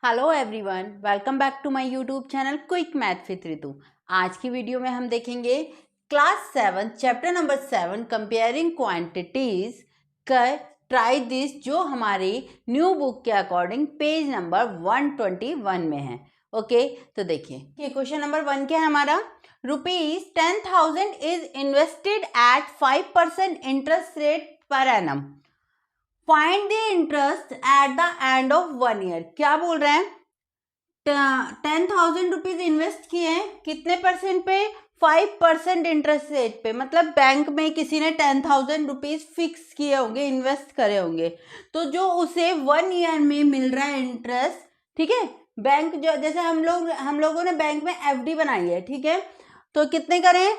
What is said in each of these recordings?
Hello everyone, welcome back to my YouTube channel quick math with Ritu. आज की video में हम देखेंगे class 7 chapter number 7 comparing quantities का ट्राई दिस, जो हमारी न्यू बुक के अकॉर्डिंग पेज नंबर 121 में है। ओके, तो देखिए ये क्वेश्चन नंबर 1 क्या है हमारा। ₹10,000 is invested at 5% interest rate per annum. Find the interest eight the end of 1 year. क्या बोल रहे हैं, 10,000 रुपीज इन्वेस्ट किए हैं, कितने परसेंट पे? 5% इंटरेस्ट रेट पे। मतलब बैंक में किसी ने 10,000 रुपीज फिक्स किए होंगे, इन्वेस्ट करे होंगे, तो जो उसे 1 ईयर में मिल रहा है इंटरेस्ट, ठीक है। बैंक जो जैसे हम लोगों ने बैंक में एफडी बनाई है, ठीक है, तो कितने करें?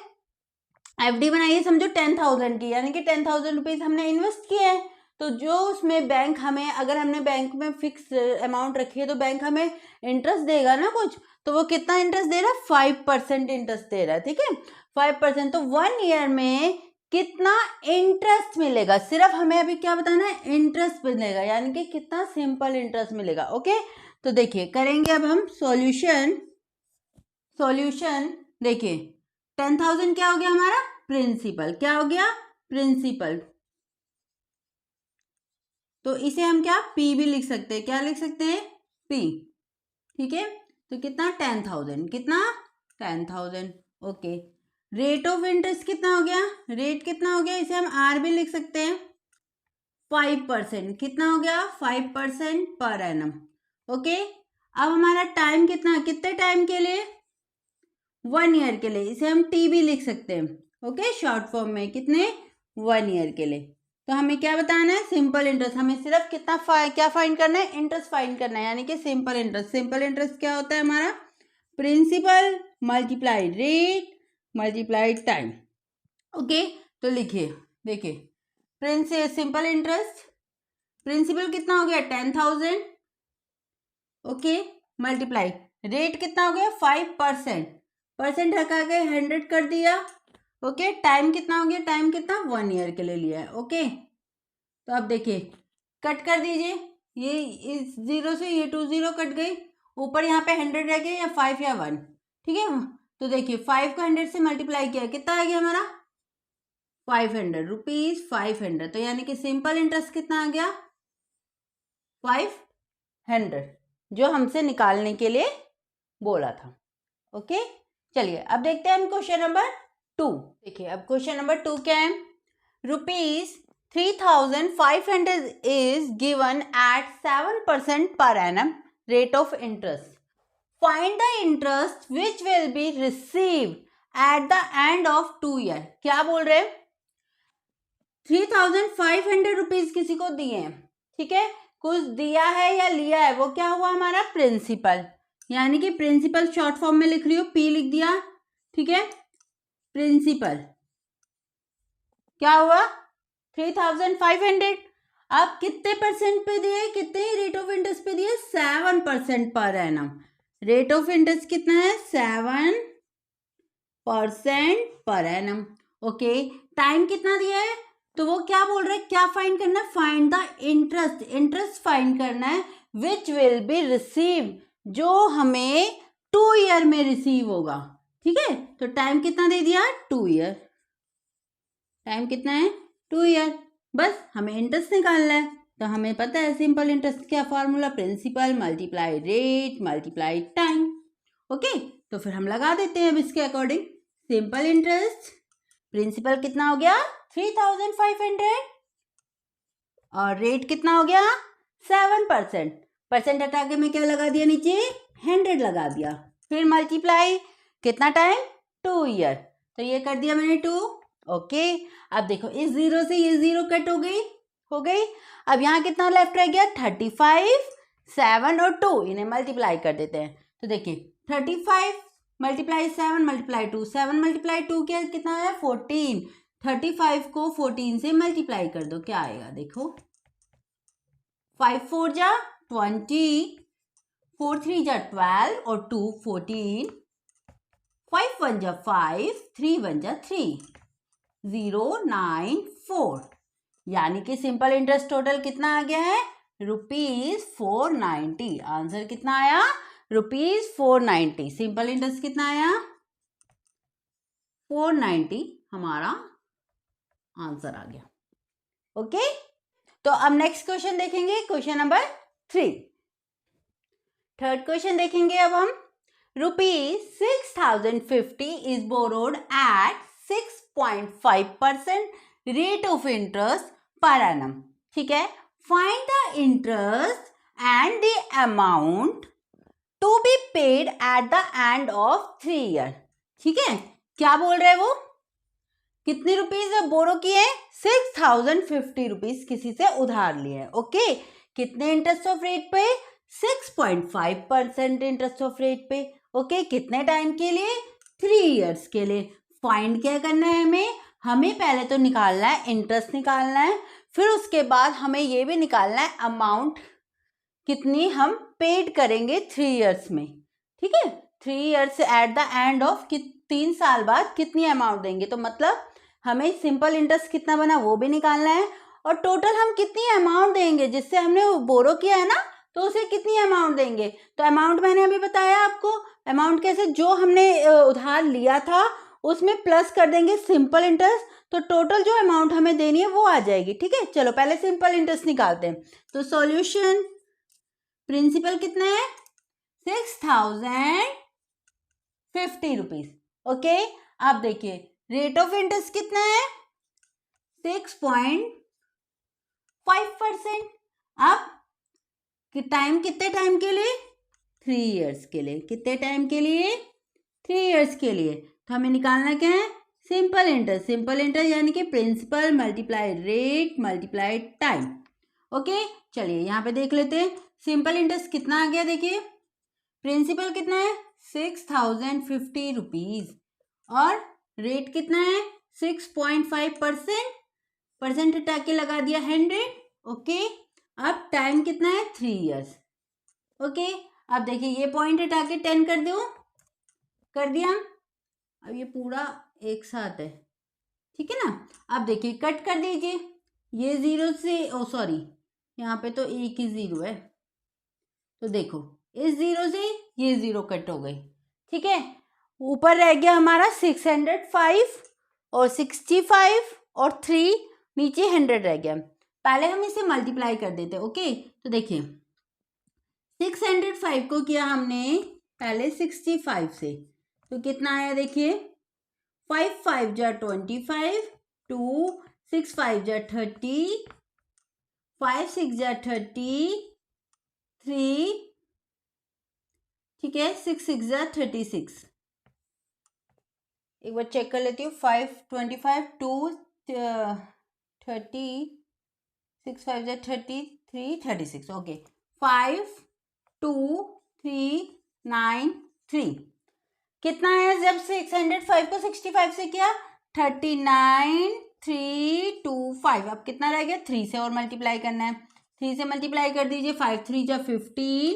एफडी बनाइए, समझो 10,000 की, यानी कि 10,000 रुपीज हमने इन्वेस्ट किए हैं। तो जो उसमें बैंक हमें, अगर हमने बैंक में फिक्स अमाउंट रखी है तो बैंक हमें इंटरेस्ट देगा ना कुछ, तो वो कितना इंटरेस्ट दे रहा है? 5% इंटरेस्ट दे रहा है, ठीक है, 5%। तो 1 ईयर में कितना इंटरेस्ट मिलेगा, सिर्फ हमें अभी क्या बताना है? इंटरेस्ट मिलेगा, यानी कि कितना सिंपल इंटरेस्ट मिलेगा। ओके, तो देखिए करेंगे अब हम सॉल्यूशन। देखिए 10,000 क्या हो गया हमारा? प्रिंसिपल। क्या हो गया? प्रिंसिपल। तो इसे हम क्या पी भी लिख सकते हैं, क्या लिख सकते हैं? पी, ठीक है। तो कितना? 10,000, कितना? 10,000। ओके, रेट ऑफ इंटरेस्ट कितना हो गया? रेट कितना हो गया? इसे हम आर भी लिख सकते हैं, 5%। कितना हो गया? 5% पर एनम। ओके, अब हमारा टाइम कितना, कितने टाइम के लिए? 1 ईयर के लिए, इसे हम टी भी लिख सकते हैं। ओके, शॉर्ट फॉर्म में कितने? 1 ईयर के लिए। तो हमें क्या बताना है? Simple interest. हमें सिर्फ कितना क्या फाइंड करना है? इंटरेस्ट फाइंड करना है, यानी कि सिंपल इंटरेस्ट। सिंपल इंटरेस्ट क्या होता है हमारा? Principal multiply rate multiply time. Okay, तो लिखिए, देखिए सिंपल इंटरेस्ट, प्रिंसिपल कितना हो गया? 10,000। ओके, मल्टीप्लाई रेट कितना हो गया? 5%। परसेंट हटा के 100 कर दिया। ओके, टाइम कितना हो गया? टाइम कितना? 1 ईयर के लिए लिया है। ओके, तो अब देखिए कट कर दीजिए, ये इस 0 से ये 2 0 कट गई, ऊपर यहाँ पे 100 रह गया, या 5 या 1, ठीक है। तो देखिए 5 को 100 से मल्टीप्लाई किया, कितना आ गया हमारा? 500 रुपीज, 500। तो यानी कि सिंपल इंटरेस्ट कितना आ गया? 500, जो हमसे निकालने के लिए बोला था। ओके, चलिए अब देखते हैं हम क्वेश्चन नंबर 2। देखिए अब क्वेश्चन नंबर 2 क्या है। ₹3,500 is given at 7% per annum rate of interest. Find the interest which will be received at the end of 2 year. क्या बोल रहे हैं? 3,500 रुपीज किसी को दिए हैं, ठीक है, कुछ दिया है या लिया है, वो क्या हुआ हमारा? प्रिंसिपल। यानी कि प्रिंसिपल शॉर्ट फॉर्म में लिख रही हो, पी लिख दिया, ठीक है। प्रिंसिपल क्या हुआ? 3,500। अब कितने परसेंट पे दिए? कितने रेट ऑफ इंटरेस्ट पे दिए? 7% per annum. Rate of interest कितना है? 7% पर एनम। ओके, टाइम कितना दिया है? तो वो क्या बोल रहे हैं, क्या फाइंड करना है? Find the interest. Interest find करना है विच विल बी रिसीव, जो हमें 2 ईयर में रिसीव होगा, ठीक है। तो टाइम कितना दे दिया? 2 ईयर। टाइम कितना है? 2 ईयर। बस हमें इंटरेस्ट निकालना है, तो हमें पता है सिंपल इंटरेस्ट क्या formula? Principal multiply rate multiply time. Okay, तो फिर हम लगा देते हैं अब इसके अकॉर्डिंग। सिंपल इंटरेस्ट, प्रिंसिपल कितना हो गया? 3,500, और रेट कितना हो गया? 7%। परसेंट हटा के मैं क्या लगा दिया नीचे? 100 लगा दिया। फिर मल्टीप्लाई, कितना टाइम? 2 ईयर। तो ये कर दिया मैंने 2। ओके, अब देखो इस 0 से ये 0 कट हो गई। अब यहाँ कितना लेफ्ट रह गया? 35, 7 और 2, इन्हें मल्टीप्लाई कर देते हैं। तो देखिए 35 मल्टीप्लाई 7 मल्टीप्लाई 2, 7 मल्टीप्लाई 2 क्या कितना है? 14। 35 को 14 से मल्टीप्लाई कर दो, क्या आएगा देखो? 5 4 जा 20, 4 3 जा 12 और 2 14, 5 1 जा 5, 3 1 जा 3, 0 9 4। यानी कि सिंपल इंटरेस्ट टोटल कितना आ गया है? ₹490। आंसर कितना आया? ₹490। सिंपल इंटरेस्ट कितना आया? 490 हमारा आंसर आ गया। ओके, तो अब नेक्स्ट क्वेश्चन देखेंगे, क्वेश्चन नंबर 3। थर्ड क्वेश्चन देखेंगे अब हम। ₹6050 is borrowed at 6.5% rate of interest per annum. ठीक है, find the interest and the amount to be paid at the end of 3 years. ठीक है, क्या बोल रहे हैं वो? कितने रुपीज बोरो किए? 6050 किसी से उधार लिए। ओके, कितने इंटरेस्ट ऑफ रेट पे? 6.5% इंटरेस्ट ऑफ रेट पे। ओके, कितने टाइम के लिए? 3 इयर्स के लिए। फाइंड क्या करना है हमें पहले तो निकालना है इंटरेस्ट, निकालना है, फिर उसके बाद हमें ये भी निकालना है अमाउंट कितनी हम पेड करेंगे 3 इयर्स में। ठीक है, 3 years eight the end of 3 साल बाद कितनी अमाउंट देंगे। तो मतलब हमें सिंपल इंटरेस्ट कितना बना वो भी निकालना है, और टोटल हम कितनी अमाउंट देंगे जिससे हमने बोरो किया है ना, तो उसे कितनी अमाउंट देंगे। तो अमाउंट मैंने अभी बताया आपको। अमाउंट कैसे? जो हमने उधार लिया था उसमें प्लस कर देंगे सिंपल इंटरेस्ट, तो टोटल जो अमाउंट हमें देनी है वो आ जाएगी। ठीक है, चलो पहले सिंपल इंटरेस्ट निकालते हैं। तो सॉल्यूशन, प्रिंसिपल कितना है? 6050। ओके, अब देखिए रेट ऑफ इंटरेस्ट कितना है? 6.5%। अब टाइम कितने टाइम के लिए? 3 इयर्स के लिए। कितने टाइम के लिए? 3 इयर्स के लिए। तो हमें निकालना क्या है? Simple interest. सिंपल इंटरेस्ट यानी कि principal multiply rate multiply time. Okay, चलिए यहाँ पे देख लेते हैं सिंपल इंटरेस्ट कितना आ गया। देखिए प्रिंसिपल कितना है? 6050 और रेट कितना है? 6.5%। परसेंट हटा के लगा दिया 100। ओके, अब टाइम कितना है? 3 इयर्स। ओके, अब देखिए ये पॉइंट हटा के 10 कर दो, कर दिया। अब ये पूरा एक साथ है, ठीक है ना। अब देखिए कट कर दीजिए, ये 0 से, ओ सॉरी यहाँ पे तो एक ही 0 है, तो देखो इस 0 से ये 0 कट हो गई। ठीक है, ऊपर रह गया हमारा 605 और 65 और 3, नीचे 100 रह गया। पहले हम इसे मल्टीप्लाई कर देते। ओके, तो देखिए 605 को किया हमने पहले 65 से, तो कितना आया देखिए 5 5 जा 25, 2 6 5 जा 30, 5 6 जा 30, 3, ठीक है 6 6 जा 36। एक बार चेक कर लेती हूँ। 5 25, 2 30, 6 5 जा 30, 3 36। ओके, 5 2 3 9 3 कितना है? जब 605 को 65 से किया 39 3 2 5। अब कितना रह गया? 3 से और मल्टीप्लाई करना है। 3 से मल्टीप्लाई कर दीजिए। 5 3 जा 15,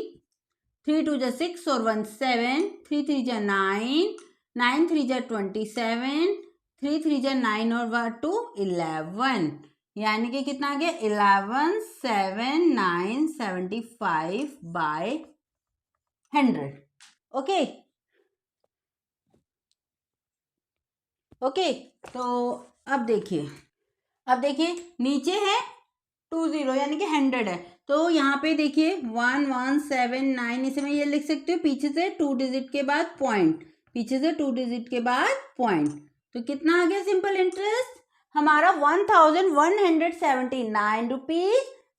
3 2 जा 6 और 1 7, 3 3 जा 9, 9 3 जा 27, 3 3 जा 9 और 2 11, यानी कि कितना आ गया 11 7 9 75 बाय 100। ओके ओके, तो अब देखिए नीचे है 20 यानी कि 100 है, तो यहाँ पे देखिए 1179, इसे मैं ये लिख सकती हूँ पीछे से 2 डिजिट के बाद पॉइंट, पीछे से 2 डिजिट के बाद पॉइंट। तो कितना आ गया सिंपल इंटरेस्ट हमारा? 1179 रुपीज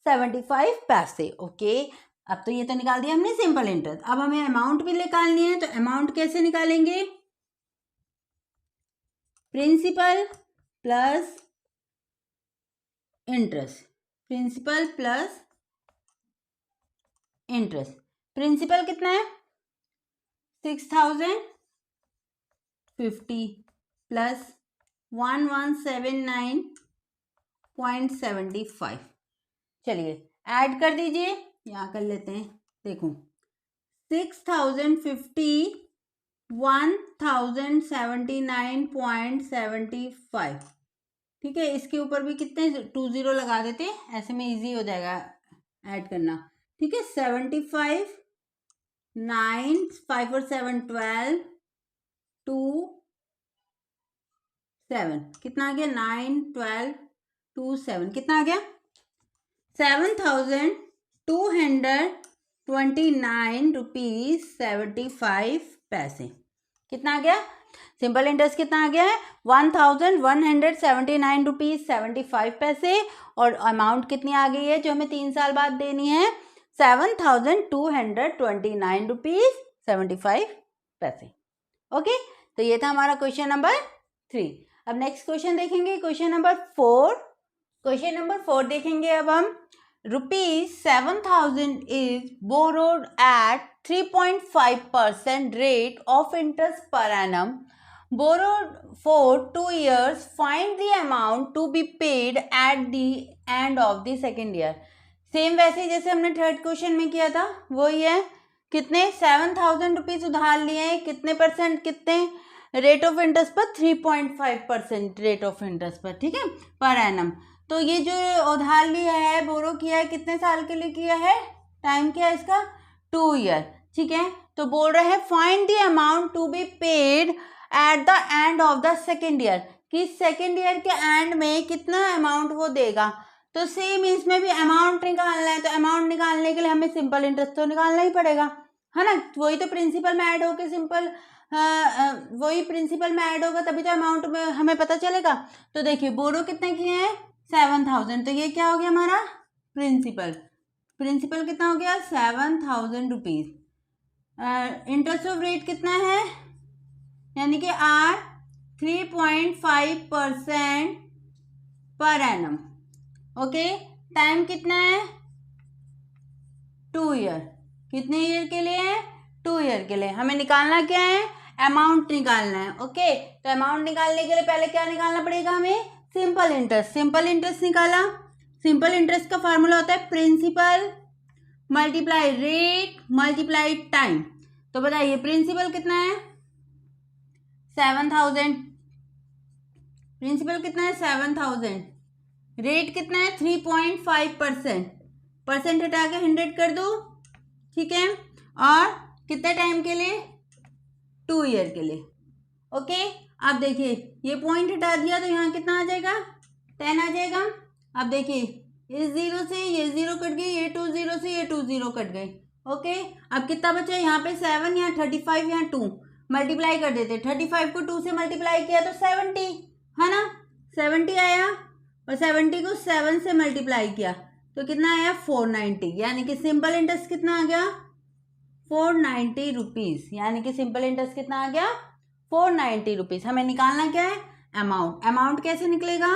75 पैसे। ओके, अब तो ये तो निकाल दिया हमने सिंपल इंटरेस्ट। अब हमें अमाउंट भी निकालनी है, तो अमाउंट कैसे निकालेंगे? Principal plus interest, principal plus interest. Principal कितना है? 6050 प्लस 1179.75। चलिए ऐड कर दीजिए, यहाँ कर लेते हैं। देखो 6050 1079.75। ठीक है, इसके ऊपर भी कितने 20 लगा देते हैं, ऐसे में इजी हो जाएगा ऐड करना, ठीक है। 75, 9, 5 और 7 12, 2 7, कितना आ गया 9 12 2 7, कितना आ गया 7,229 रुपीज 75 पैसे। कितना आ गया, सिंपल इंटरेस्ट कितना आ गया है 1,179 रुपीज 75 पैसे, और अमाउंट कितनी आ गई है जो हमें 3 साल बाद देनी है 7,229 रुपीज 75 पैसे। ओके, तो ये था हमारा क्वेश्चन नंबर 3। अब नेक्स्ट क्वेश्चन देखेंगे, क्वेश्चन नंबर 4। क्वेश्चन नंबर 4 देखेंगे अब हम। ₹7,000 is borrowed at 3.5% rate of interest per annum. Borrowed for 2 years. Find the amount to be paid at the end of the second year. Same वैसे जैसे हमने third question में किया था वही है। कितने 7,000 रुपीज उधार लिए हैं, कितने परसेंट, कितने रेट ऑफ इंटरेस्ट पर 3.5% रेट ऑफ इंटरेस्ट पर, ठीक है, पर एनम। तो ये जो उधार लिया है, बोरो किया है, कितने साल के लिए किया है, टाइम क्या है इसका 2 ईयर, ठीक है। तो बोल रहे हैं find the amount to be paid at the end of the second year, कि सेकेंड ईयर के एंड में कितना अमाउंट वो देगा। तो सेम इसमें भी अमाउंट निकालना है, तो अमाउंट निकालने के लिए हमें सिंपल इंटरेस्ट तो निकालना ही पड़ेगा, है ना। वही तो प्रिंसिपल में ऐड होकर सिंपल वही प्रिंसिपल में ऐड होगा तभी तो अमाउंट में हमें पता चलेगा। तो देखिए बोरो कितने किए हैं 7,000, तो ये क्या हो गया हमारा प्रिंसिपल। प्रिंसिपल कितना हो गया 7,000 रुपीज। इंटरेस्ट ऑफ रेट कितना है, यानी कि R 3.5% per annum. Okay, time कितना है 2 ईयर। कितने ईयर के लिए है 2 ईयर के लिए। हमें निकालना क्या है, अमाउंट निकालना है। ओके, तो अमाउंट निकालने के लिए पहले क्या निकालना पड़ेगा हमें, सिंपल इंटरेस्ट। सिंपल इंटरेस्ट निकाला, सिंपल इंटरेस्ट का फार्मूला होता है principal multiply rate multiply time. तो बताइए प्रिंसिपल कितना है 7,000, प्रिंसिपल कितना है 7,000, रेट कितना है 3.5%, परसेंट हटा के 100 कर दो, ठीक है, और कितने टाइम के लिए 2 ईयर के लिए। ओके, अब देखिए ये पॉइंट हटा दिया तो यहाँ कितना आ जाएगा 10 आ जाएगा। अब देखिए इस 0 से ये 0 कट गई, ये 2 0 से ये 2 0 कट गई। ओके, अब कितना बचा यहाँ पे 7, यहाँ 35, यहाँ 2 मल्टीप्लाई कर देते। 35 को 2 से मल्टीप्लाई किया तो 70, है ना, 70 आया, और 70 को 7 से मल्टीप्लाई किया तो कितना आया 490, यानी कि सिंपल इंटरेस्ट कितना आ गया 490 रुपीज, यानी कि सिंपल इंटरेस्ट कितना आ गया 490 रुपीज। हमें निकालना क्या है अमाउंट। अमाउंट कैसे निकलेगा,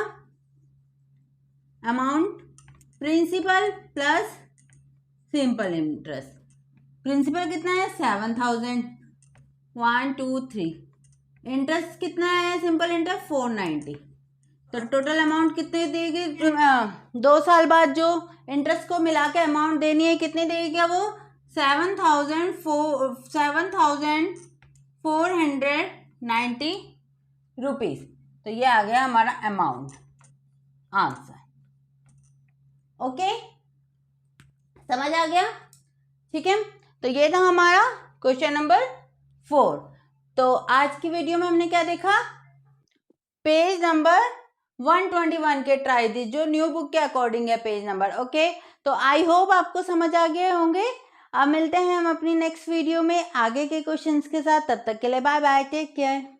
amount principal plus simple interest. Principal कितना है 7,000, 1 2 3, इंटरेस्ट कितना है सिंपल इंटरेस्ट 490। तो टोटल अमाउंट कितने देगी 2 साल बाद जो इंटरेस्ट को मिला के अमाउंट देनी है, कितनी देगी क्या वो 7,490 रुपीज। तो ये आ गया हमारा अमाउंट आंसर। ओके, समझ आ गया, ठीक है। तो ये था हमारा क्वेश्चन नंबर 4। तो आज की वीडियो में हमने क्या देखा, पेज नंबर 121 के ट्राई दिस, जो न्यू बुक के अकॉर्डिंग है पेज नंबर। ओके, तो आई होप आपको समझ आ गए होंगे। अब मिलते हैं हम अपनी नेक्स्ट वीडियो में आगे के क्वेश्चंस के साथ। तब तक के लिए बाय बाय, टेक केयर।